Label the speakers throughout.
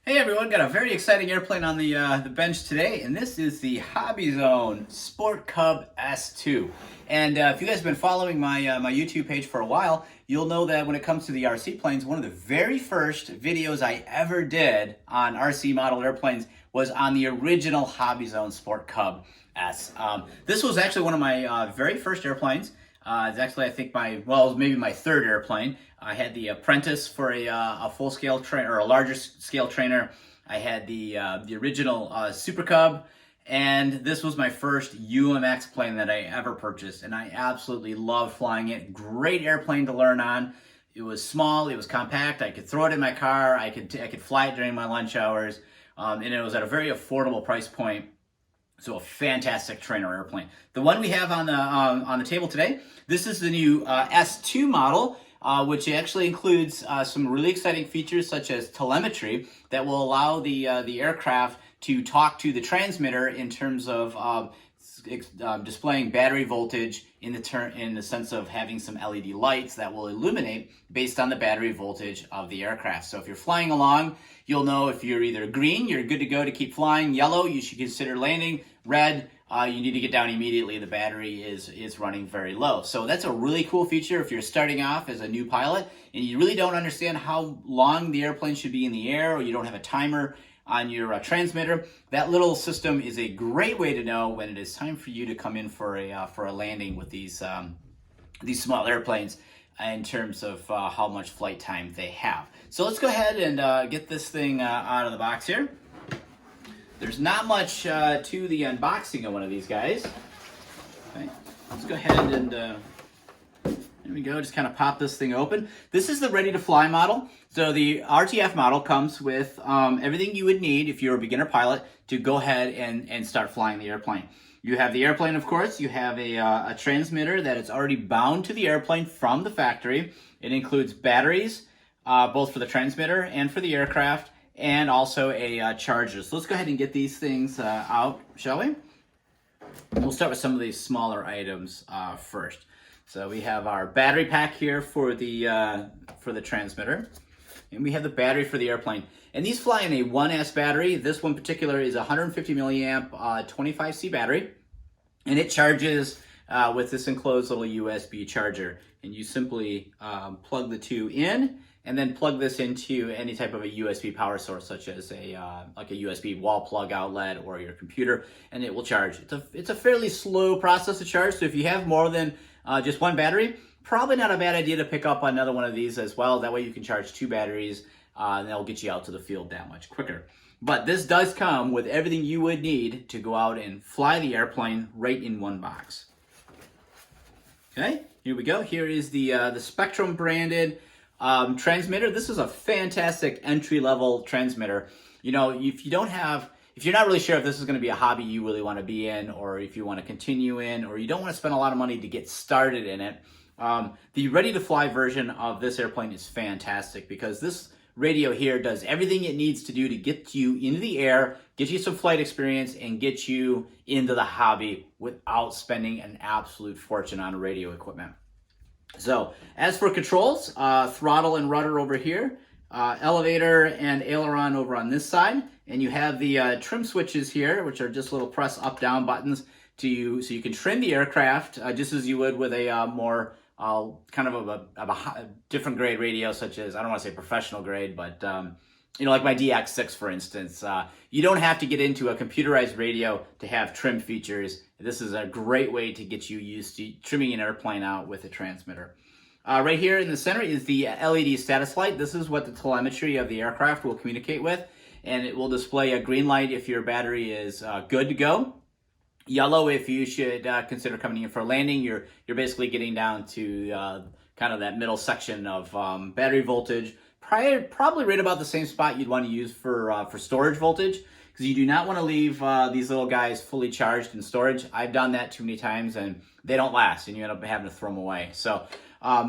Speaker 1: Hey everyone, got a very exciting airplane on the bench today, and this is the HobbyZone Sport Cub S2. And if you guys have been following my YouTube page for a while, you'll know that when it comes to the RC planes, one of the very first videos I ever did on RC model airplanes was on the original HobbyZone Sport Cub S. This was actually one of my very first airplanes. It's actually, I think, maybe my third airplane. I had the Apprentice for a full-scale trainer, or a larger scale trainer. I had the original Super Cub, and this was my first UMX plane that I ever purchased, and I absolutely loved flying it. Great airplane to learn on. It was small, it was compact. I could throw it in my car. I could fly it during my lunch hours, and it was at a very affordable price point. So a fantastic trainer airplane. The one we have on the table today, this is the new S2 model, which actually includes some really exciting features such as telemetry that will allow the aircraft to talk to the transmitter in terms of displaying battery voltage in the sense of having some LED lights that will illuminate based on the battery voltage of the aircraft. So if you're flying along, you'll know if you're either green, you're good to go to keep flying; yellow, you should consider landing; red, you need to get down immediately. The battery is running very low. So that's a really cool feature if you're starting off as a new pilot and you really don't understand how long the airplane should be in the air, or you don't have a timer on your transmitter. That little system is a great way to know when it is time for you to come in for a landing with these small airplanes in terms of how much flight time they have. So let's go ahead and get this thing out of the box here. There's not much to the unboxing of one of these guys. Okay. Let's go ahead and there we go, just kind of pop this thing open. This is the ready to fly model. So the RTF model comes with everything you would need if you're a beginner pilot to go ahead and start flying the airplane. You have the airplane, of course. You have a transmitter that is already bound to the airplane from the factory. It includes batteries, both for the transmitter and for the aircraft, and also a charger. So let's go ahead and get these things out, shall we? We'll start with some of these smaller items first. So we have our battery pack here for the transmitter, and we have the battery for the airplane. And these fly in a 1S battery. This one in particular is a 150 milliamp 25C battery, and it charges with this enclosed little USB charger. And you simply plug the two in, and then plug this into any type of a USB power source, such as like a USB wall plug outlet or your computer, and it will charge. It's a fairly slow process to charge, so if you have more than just one battery, probably not a bad idea to pick up another one of these as well. That way you can charge two batteries, and that'll get you out to the field that much quicker. But this does come with everything you would need to go out and fly the airplane right in one box. Okay, here we go. Here is the Spectrum branded transmitter. This is a fantastic entry-level transmitter. You know, if you're not really sure if this is going to be a hobby you really want to be in, or if you want to continue in, or you don't want to spend a lot of money to get started in it, the ready-to-fly version of this airplane is fantastic, because this radio here does everything it needs to do to get you into the air, get you some flight experience, and get you into the hobby without spending an absolute fortune on radio equipment. So as for controls, throttle and rudder over here, elevator and aileron over on this side, and you have the trim switches here, which are just little press up down buttons so you can trim the aircraft just as you would with a more kind of a different grade radio, such as, I don't want to say professional grade, but you know, like my DX6, for instance. You don't have to get into a computerized radio to have trim features. This is a great way to get you used to trimming an airplane out with a transmitter. Right here in the center is the LED status light. This is what the telemetry of the aircraft will communicate with, and it will display a green light if your battery is good to go. Yellow if you should consider coming in for a landing. You're basically getting down to kind of that middle section of battery voltage. Probably right about the same spot you'd want to use for storage voltage, because you do not want to leave these little guys fully charged in storage. I've done that too many times, and they don't last, and you end up having to throw them away. So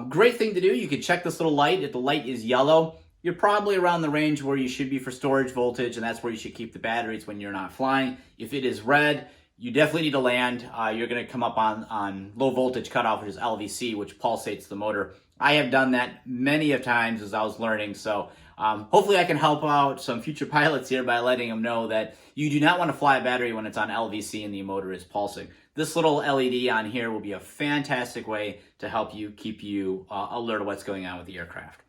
Speaker 1: great thing to do. You can check this little light. If the light is yellow, you're probably around the range where you should be for storage voltage, and that's where you should keep the batteries when you're not flying. If it is red, you definitely need to land. You're going to come up on low voltage cutoff, which is LVC, which pulsates the motor. I have done that many of times as I was learning, so Hopefully I can help out some future pilots here by letting them know that you do not want to fly a battery when it's on LVC and the motor is pulsing. This little LED on here will be a fantastic way to help you keep you alert of what's going on with the aircraft.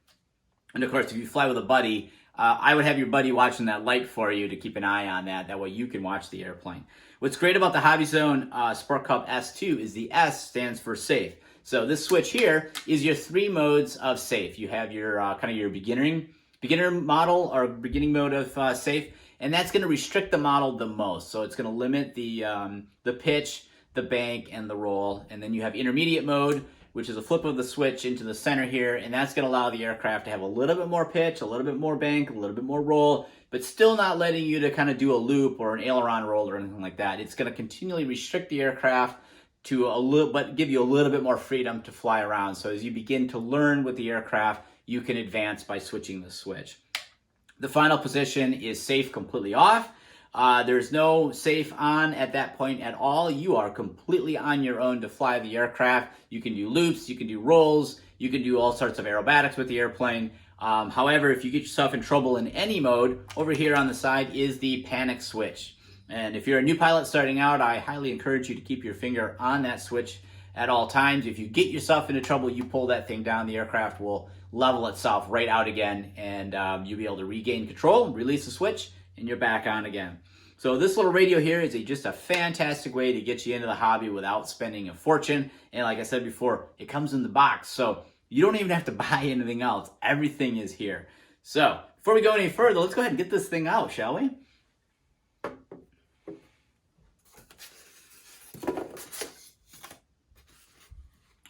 Speaker 1: And of course, if you fly with a buddy, I would have your buddy watching that light for you to keep an eye on that. That way you can watch the airplane. What's great about the HobbyZone Sport Cub S2 is the S stands for safe. So this switch here is your 3 modes of safe. You have your kind of your beginner model or beginning mode of safe, and that's going to restrict the model the most. So it's going to limit the pitch, the bank, and the roll. And then you have intermediate mode, which is a flip of the switch into the center here, and that's going to allow the aircraft to have a little bit more pitch, a little bit more bank, a little bit more roll, but still not letting you to kind of do a loop or an aileron roll or anything like that. It's going to continually restrict the aircraft to a little, but give you a little bit more freedom to fly around. So as you begin to learn with the aircraft, you can advance by switching the switch. The final position is safe completely off. There's no safe on at that point at all. You are completely on your own to fly the aircraft. You can do loops, you can do rolls, you can do all sorts of aerobatics with the airplane. However, if you get yourself in trouble in any mode, over here on the side is the panic switch. And if you're a new pilot starting out, I highly encourage you to keep your finger on that switch at all times. If you get yourself into trouble, you pull that thing down, the aircraft will level itself right out again, and you'll be able to regain control, release the switch, and you're back on again. So this little radio here is just a fantastic way to get you into the hobby without spending a fortune. And like I said before, it comes in the box, so you don't even have to buy anything else. Everything is here. So before we go any further, let's go ahead and get this thing out, shall we?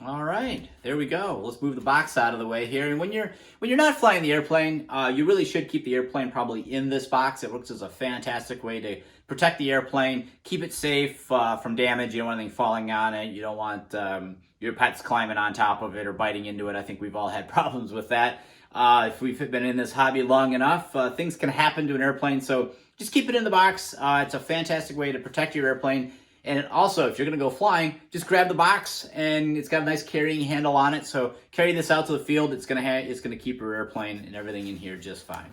Speaker 1: All right, there we go. Let's move the box out of the way here. And when you're not flying the airplane, you really should keep the airplane probably in this box. It works as a fantastic way to protect the airplane, keep it safe from damage. You don't want anything falling on it. You don't want your pets climbing on top of it or biting into it. I think we've all had problems with that. If we've been in this hobby long enough, things can happen to an airplane. So just keep it in the box. It's a fantastic way to protect your airplane. And also, if you're going to go flying, just grab the box, and it's got a nice carrying handle on it. So carry this out to the field. It's going to keep your airplane and everything in here just fine.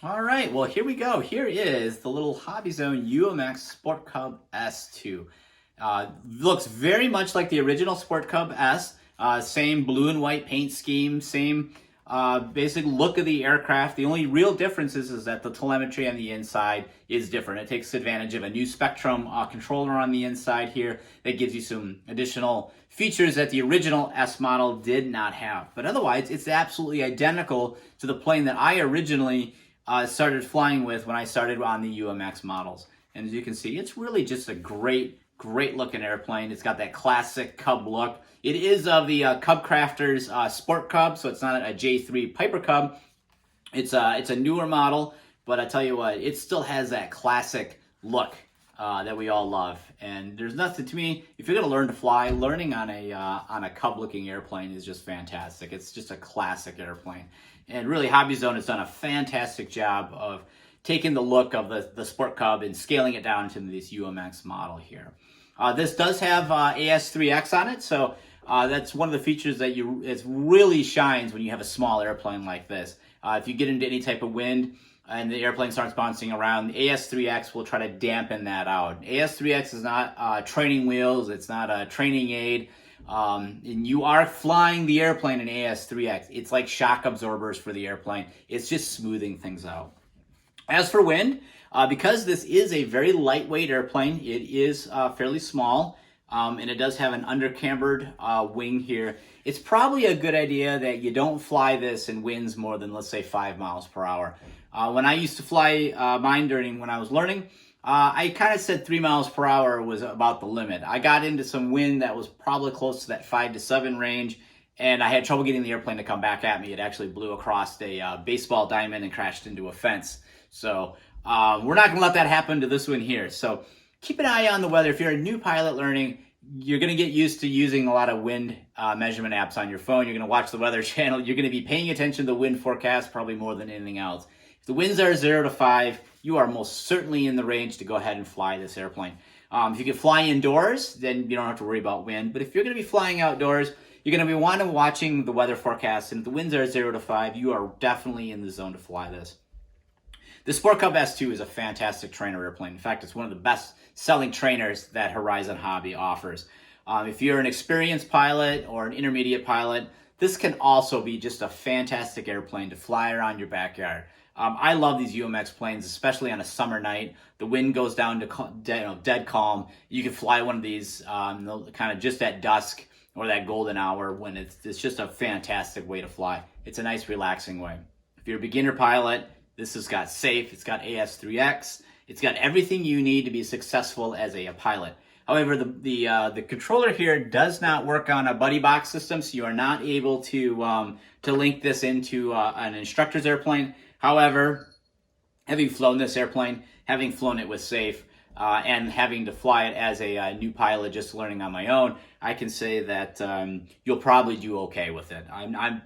Speaker 1: All right, well, here we go. Here is the little HobbyZone UMX Sport Cub S2. Looks very much like the original Sport Cub S. Same blue and white paint scheme, same basic look of the aircraft. The only real difference is that the telemetry on the inside is different. It takes advantage of a new Spectrum controller on the inside here that gives you some additional features that the original S model did not have. But otherwise, it's absolutely identical to the plane that I originally started flying with when I started on the UMX models. And as you can see, it's really just a great looking airplane. It's got that classic Cub look. It is of the Cub Crafters Sport Cub, so it's not a J3 Piper Cub. It's a newer model, but I tell you what, it still has that classic look that we all love. And there's nothing, to me, if you're going to learn to fly, learning on a Cub-looking airplane is just fantastic. It's just a classic airplane. And really, HobbyZone has done a fantastic job of taking the look of the Sport Cub and scaling it down to this UMX model here. This does have AS3X on it, so that's one of the features that it really shines when you have a small airplane like this. If you get into any type of wind and the airplane starts bouncing around, AS3X will try to dampen that out. AS3X is not training wheels, it's not a training aid, and you are flying the airplane in AS3X. It's like shock absorbers for the airplane. It's just smoothing things out. As for wind, because this is a very lightweight airplane, it is fairly small, and it does have an under-cambered wing here. It's probably a good idea that you don't fly this in winds more than, let's say, 5 miles per hour. When I used to fly mine when I was learning, I kind of said 3 miles per hour was about the limit. I got into some wind that was probably close to that 5 to 7 range, and I had trouble getting the airplane to come back at me. It actually blew across a baseball diamond and crashed into a fence. So we're not going to let that happen to this one here. So keep an eye on the weather. If you're a new pilot learning, you're going to get used to using a lot of wind measurement apps on your phone. You're going to watch the Weather Channel. You're going to be paying attention to the wind forecast probably more than anything else. If the winds are 0 to 5, you are most certainly in the range to go ahead and fly this airplane. If you can fly indoors, then you don't have to worry about wind. But if you're going to be flying outdoors, you're going to be watching the weather forecast, and if the winds are 0 to 5, you are definitely in the zone to fly this. The Sport Cub S2 is a fantastic trainer airplane. In fact, it's one of the best selling trainers that Horizon Hobby offers. If you're an experienced pilot or an intermediate pilot, this can also be just a fantastic airplane to fly around your backyard. I love these UMX planes, especially on a summer night. The wind goes down to dead calm. You can fly one of these kind of just at dusk or that golden hour when it's just a fantastic way to fly. It's a nice, relaxing way. If you're a beginner pilot, this has got safe, it's got AS3X, it's got everything you need to be successful as a pilot. However, the controller here does not work on a buddy box system, so you are not able to link this into an instructor's airplane. However, having flown this airplane, having flown it with safe, and having to fly it as a new pilot, just learning on my own, I can say that you'll probably do okay with it.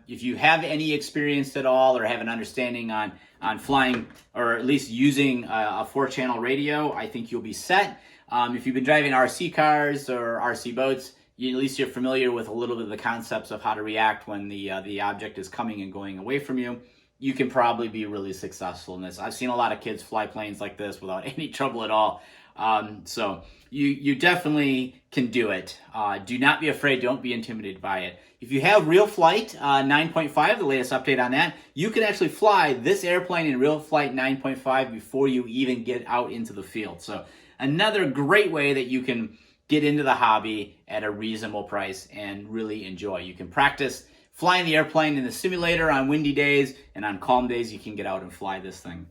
Speaker 1: If you have any experience at all or have an understanding on flying or at least using a 4-channel radio, I think you'll be set. If you've been driving RC cars or RC boats, at least you're familiar with a little bit of the concepts of how to react when the object is coming and going away from you. You can probably be really successful in this. I've seen a lot of kids fly planes like this without any trouble at all. So you definitely can do it. Do not be afraid. Don't be intimidated by it. If you have Real Flight 9.5, the latest update on that, you can actually fly this airplane in Real Flight 9.5 before you even get out into the field. So another great way that you can get into the hobby at a reasonable price and really enjoy. You can practice flying the airplane in the simulator on windy days, and on calm days you can get out and fly this thing.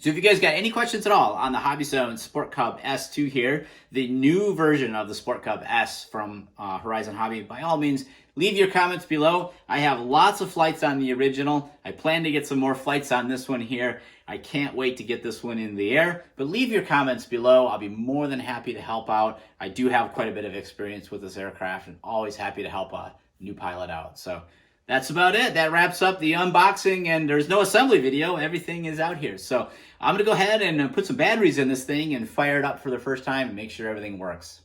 Speaker 1: So if you guys got any questions at all on the HobbyZone Sport Cub S2 here, the new version of the Sport Cub S from Horizon Hobby, by all means, leave your comments below. I have lots of flights on the original. I plan to get some more flights on this one here. I can't wait to get this one in the air, but leave your comments below. I'll be more than happy to help out. I do have quite a bit of experience with this aircraft and always happy to help a new pilot out. So that's about it. That wraps up the unboxing, and there's no assembly video. Everything is out here. So I'm going to go ahead and put some batteries in this thing and fire it up for the first time and make sure everything works.